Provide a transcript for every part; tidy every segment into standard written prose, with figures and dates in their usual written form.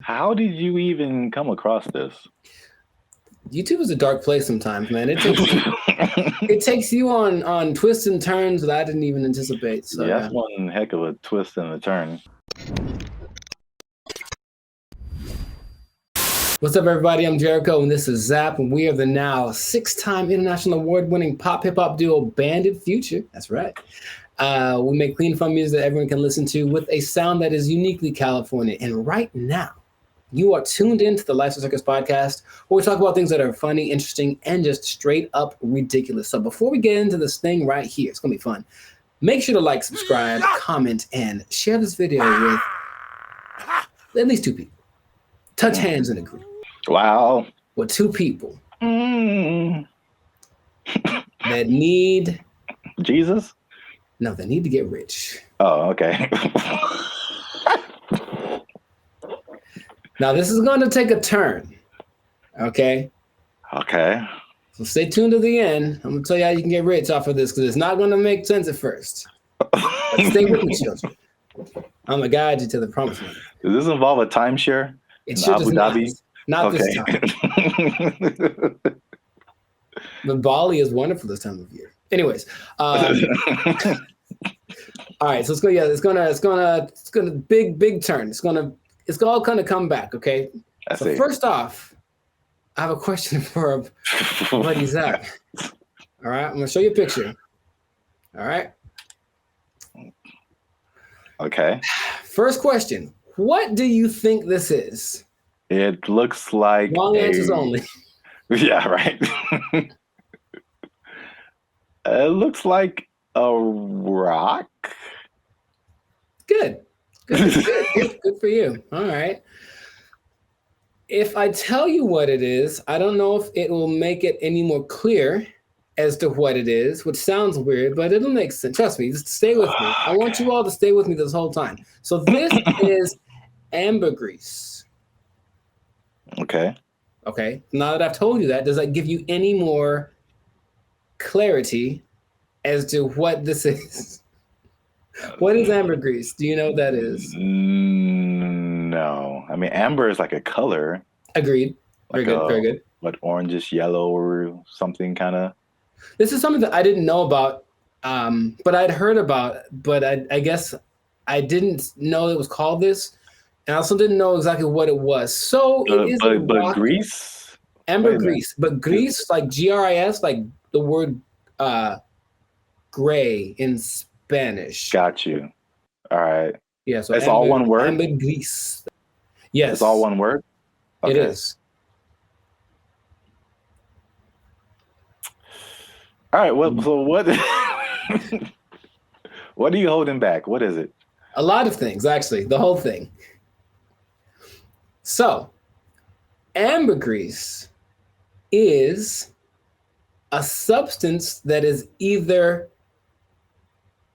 How did you even come across this? YouTube is a dark place sometimes, man. It takes you on twists and turns that I didn't even anticipate. So Yeah, yeah. that's one heck of a twist and a turn. What's up, everybody? I'm Jericho, and this is Zap, and we are the now six-time international award-winning pop hip-hop duo Banded Future. That's right. We make clean fun music that everyone can listen to with a sound that is uniquely California. And right now, you are tuned into the Lifestyle Circus podcast, where we talk about things that are funny, interesting, and just straight up ridiculous. So before we get into this thing right here, it's gonna be fun. Make sure to like, subscribe, comment, and share this video with at least two people. Touch hands and agree. Wow. With two people Mm. that need Jesus? no, they need to get rich. Oh, okay. Now this is going to take a turn. Okay. Okay. So stay tuned to the end. I'm gonna tell you how you can get rich off of this because it's not going to make sense at first. But stay with me, children. I'm gonna guide you to the promised land. Does this involve a timeshare? It should Abu Dhabi? not this time. But Bali is wonderful this time of year. Anyways, all right. So it's going. Yeah, it's gonna big turn. It's all gonna come back. Okay. So first off, I have a question for buddy Zach. All right, I'm gonna show you a picture. All right. Okay. First question: what do you think this is? It looks like long answers only. Yeah, right. It looks like a rock. Good for you. All right. If I tell you what it is, I don't know if it will make it any more clear as to what it is, which sounds weird, but it'll make sense. Trust me, just stay with me. I want you all to stay with me this whole time. So this is ambergris. Okay. Okay. Now that I've told you that, does that give you any more clarity as to what this is? What is ambergris? Do you know what that is? No. I mean, amber is like a color. Agreed. Very good. Very good. What, orangish yellow or something kind of? This is something that I didn't know about, but I'd heard about, but I guess I didn't know it was called this. And I also didn't know exactly what it was. So it is but grease? Ambergris. But grease, like Gris, like the word gray in Spanish. Got you. All right. Yeah, so it's all one word? Ambergris. Yes. It's all one word? Okay. It is. All right. Well, so what? What are you holding back? What is it? A lot of things, actually. The whole thing. So, ambergris is a substance that is either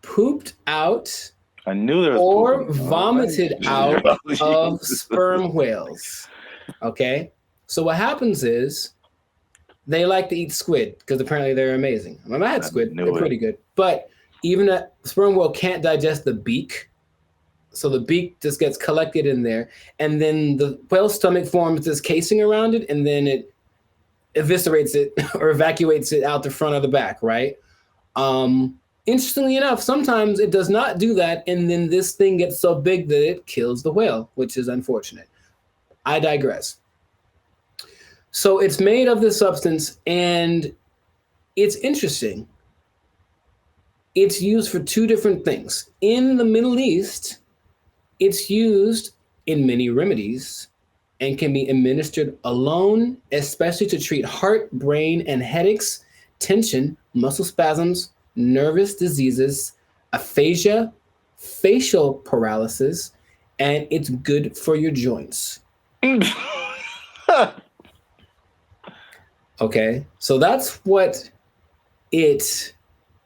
pooped out or vomited out of sperm whales. Okay? So what happens is they like to eat squid because apparently they're amazing. I had squid. They're pretty good. But even a sperm whale can't digest the beak. So the beak just gets collected in there. And then the whale's stomach forms this casing around it. And then it eviscerates it or evacuates it out the front or the back, right? Interestingly enough, sometimes it does not do that. And then this thing gets so big that it kills the whale, which is unfortunate. I digress. So it's made of this substance, and it's interesting. It's used for two different things. In the Middle East, it's used in many remedies and can be administered alone, especially to treat heart, brain, and headaches, tension, muscle spasms, nervous diseases, aphasia, facial paralysis, and it's good for your joints. Okay, so that's what it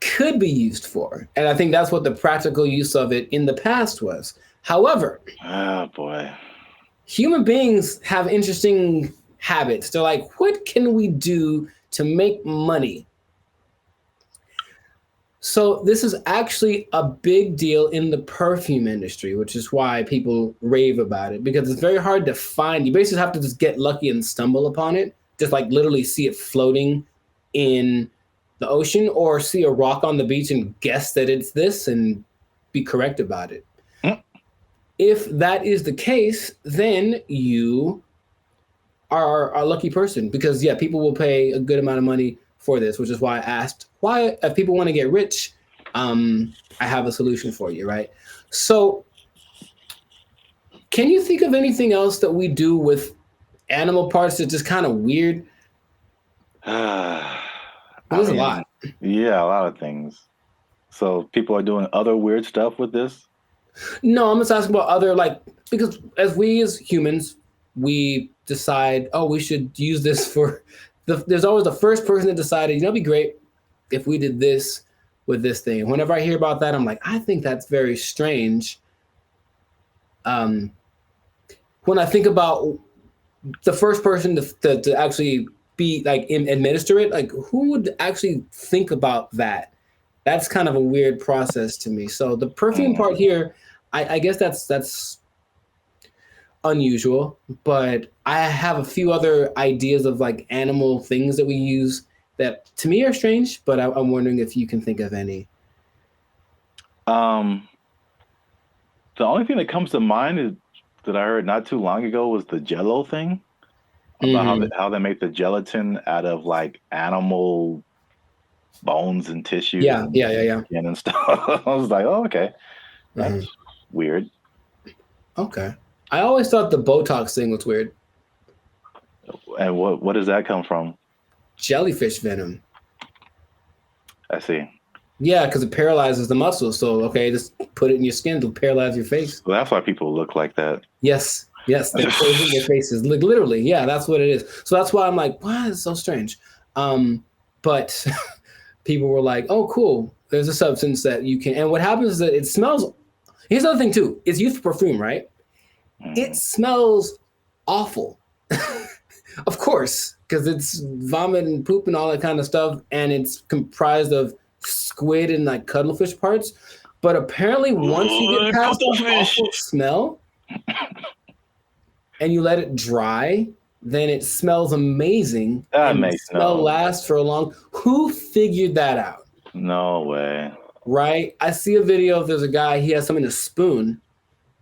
could be used for. And I think that's what the practical use of it in the past was. However, oh boy, human beings have interesting habits. They're like, what can we do to make money? So this is actually a big deal in the perfume industry, which is why people rave about it, because it's very hard to find. You basically have to just get lucky and stumble upon it, just like literally see it floating in the ocean or see a rock on the beach and guess that it's this and be correct about it. If that is the case, then you are a lucky person, because yeah, people will pay a good amount of money for this, which is why I asked why, if people want to get rich, I have a solution for you, right? So can you think of anything else that we do with animal parts that's just kind of weird? There's a lot. Yeah, a lot of things. So people are doing other weird stuff with this? No, I'm just asking about other, like, because as humans, we decide, oh, we should use this for there's always the first person that decided, it'd be great if we did this with this thing. Whenever I hear about that, I'm like, I think that's very strange. When I think about the first person to actually be like administer it, like who would actually think about that? That's kind of a weird process to me. So the perfume part here, I guess that's unusual, but I have a few other ideas of like animal things that we use that to me are strange, but I'm wondering if you can think of any. The only thing that comes to mind is that I heard not too long ago was the Jello thing, about how they make the gelatin out of like animal bones and tissues and skin and stuff. I was like, oh, okay, that's weird. Okay, I always thought the Botox thing was weird. And what does that come from? Jellyfish venom. I see. Yeah, because it paralyzes the muscles. So okay, just put it in your skin to paralyze your face. Well, that's why people look like that. Yes, they're closing their faces. Like literally, yeah, that's what it is. So that's why I'm like, wow, it's so strange. But people were like, oh, cool. There's a substance that you can. And what happens is that it smells. Here's the other thing too. It's used for perfume, right? It smells awful. Of course, because it's vomit and poop and all that kind of stuff, and it's comprised of squid and like cuttlefish parts. But apparently, once you get past the awful smell and you let it dry, then it smells amazing. That makes the smell lasts for a long. Who figured that out? No way. Right? I see a video of there's a guy, he has something in a spoon,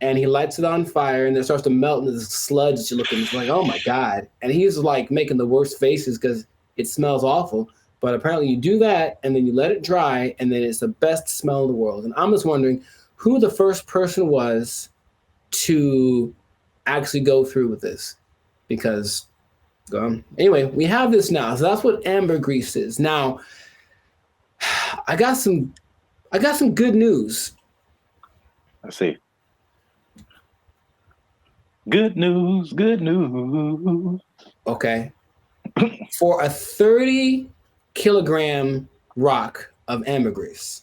and he lights it on fire, and it starts to melt, and there's sludge looking. It's like, oh my God. And he's like making the worst faces because it smells awful. But apparently you do that, and then you let it dry, and then it's the best smell in the world. And I'm just wondering who the first person was to actually go through with this. Because, anyway, we have this now. So that's what ambergris is. Now, I got some good news. Let's see. Good news. Okay. For a 30-kilogram rock of ambergris.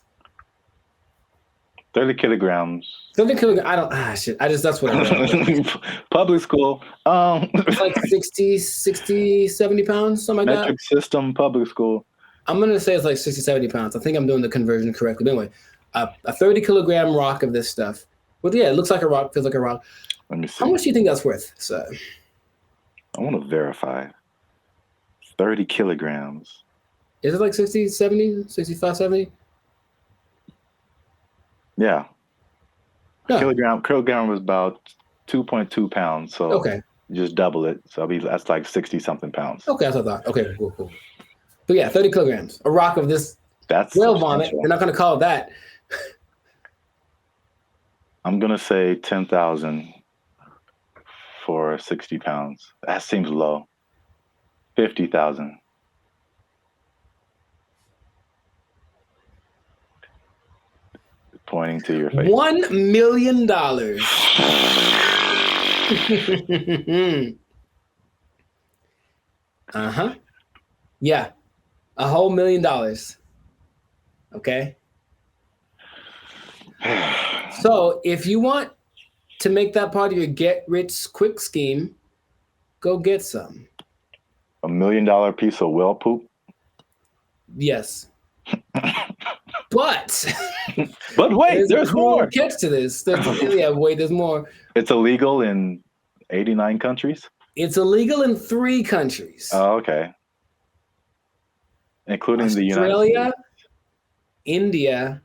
30 kilograms. 30 kilograms. Shit. That's what I read. Public school. It's like 60, 70 pounds, something like Metric system, public school. I'm going to say it's like 60, 70 pounds. I think I'm doing the conversion correctly. But anyway, a 30-kilogram rock of this stuff. Well, yeah, it looks like a rock, feels like a rock. Let me see. How much do you think that's worth, sir? I want to verify. 30 kilograms. Is it like 60, 70, 65, 70? Yeah. Kilogram was about 2.2 pounds. So okay, just double it. So that's like 60 something pounds. Okay, that's what I thought. Okay, cool. But yeah, 30 kilograms. A rock of this whale vomit. They're not going to call it that. I'm going to say 10,000 for 60 pounds. That seems low. 50,000. Pointing to your face. $1 million. Yeah. A whole $1 million. Okay. So if you want to make that part of your get rich quick scheme, go get some. $1 million piece of whale poop? Yes. But wait, there's more. Catch to this. There's more. It's illegal in 89 countries? It's illegal in 3 countries. Oh, okay. Including Australia, the United States. India,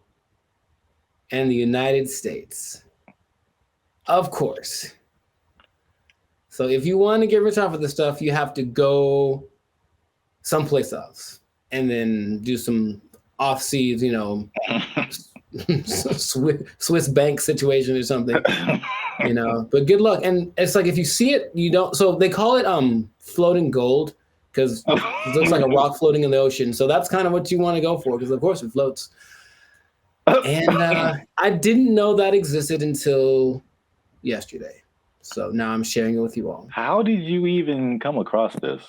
and the United States. Of course. So if you want to get rich off of this stuff, you have to go someplace else and then do some off-seas, Swiss bank situation or something, But good luck. And it's like if you see it, you don't. So they call it floating gold because it looks like a rock floating in the ocean. So that's kind of what you want to go for because of course it floats. And I didn't know that existed until yesterday. So now I'm sharing it with you all. How did you even come across this?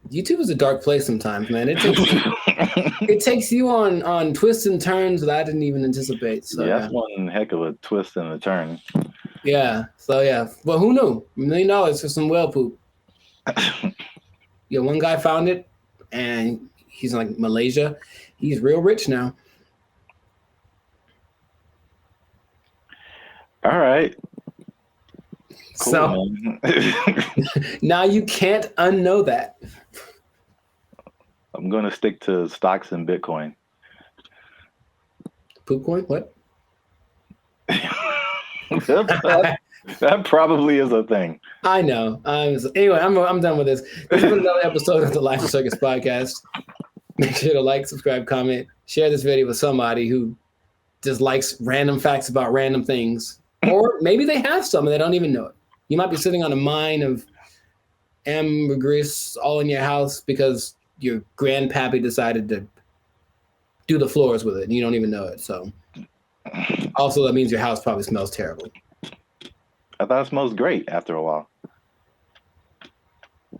YouTube is a dark place sometimes, man. It takes you on twists and turns that I didn't even anticipate. So that's one heck of a twist and a turn. Yeah. So yeah. But who knew? $1 million for some whale poop. Yeah, one guy found it and he's in like Malaysia. He's real rich now. All right. Cool, so now you can't unknow that. I'm going to stick to stocks and Bitcoin. Poop coin? What? that probably is a thing. I know. Anyway, I'm done with this. This is another episode of the Life Circus podcast. Make sure to like, subscribe, comment, share this video with somebody who just likes random facts about random things. Or maybe they have some and they don't even know it. You might be sitting on a mine of ambergris all in your house because your grandpappy decided to do the floors with it and you don't even know it. So also that means your house probably smells terrible. I thought it smells great after a while.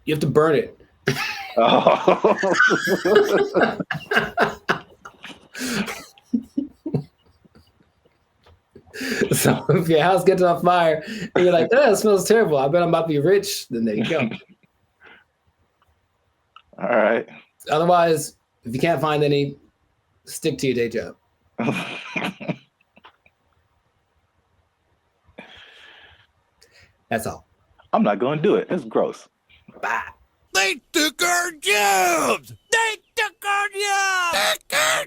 You have to burn it. Oh. So if your house gets on fire and you're like, it smells terrible, I bet I'm about to be rich, then there you go. All right. Otherwise, if you can't find any, stick to your day job. That's all. I'm not going to do it. It's gross. Bye. They took our jobs. They took our jobs. Took our